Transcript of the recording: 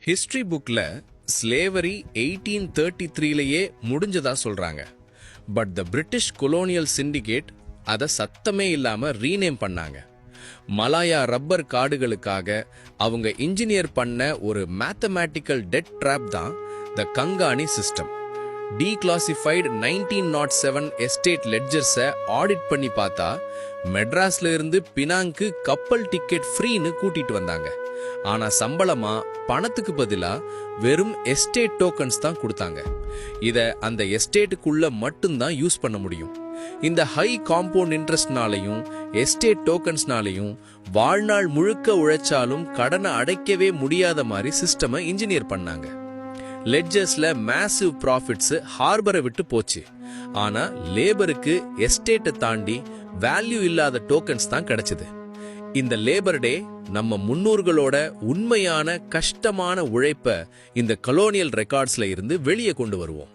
History புக்ல slavery 1833லயே முடிஞ்சதா சொல்றாங்க. But the British colonial syndicate அதை சத்தமே இல்லாம ரீநேம் பண்ணாங்க. மலாயா ரப்பர் காடுகளுக்காக அவங்க இன்ஜினியர் பண்ண ஒரு மேத்தமேட்டிக்கல் டெட் ட்ராப் தான் த கங்காணி சிஸ்டம். டீக்ளாசிஃபைடு 1907 எஸ்டேட் லெட்ஜர்ஸை ஆடிட் பண்ணி பார்த்தா மெட்ராஸ்ல இருந்து பினாங்கு கப்பல் டிக்கெட் ஃப்ரீன்னு கூட்டிட்டு வந்தாங்க. ஆனா சம்பளமா பணத்துக்கு பதிலா வெறும் எஸ்டேட் டோக்கன்ஸ் தான் கொடுத்தாங்க. இத அந்த எஸ்டேட்டுக்குள்ள மட்டும்தான் யூஸ் பண்ண முடியும். இந்த ஹை காம்பவுண்ட் இன்ட்ரெஸ்ட்னாலையும் எஸ்டேட் டோக்கன்ஸ்னாலையும் வாழ்நாள் முழுக்க உழைச்சாலும் கடனை அடைக்கவே முடியாத மாதிரி சிஸ்டமை இன்ஜினியர் பண்ணாங்க. லெட்ஜர்ஸ்ல மேசிவ் ப்ராஃபிட்ஸ் ஹார்பரை விட்டு போச்சு. ஆனா லேபருக்கு எஸ்டேட்டை தாண்டி வேல்யூ இல்லாத டோக்கன்ஸ் தான் கிடைச்சது. இந்த லேபர் டே நம்ம முன்னோர்களோட உண்மையான கஷ்டமான உழைப்ப இந்த கொலோனியல் ரெக்கார்ட்ஸ்ல இருந்து வெளியே கொண்டு வருவோம்.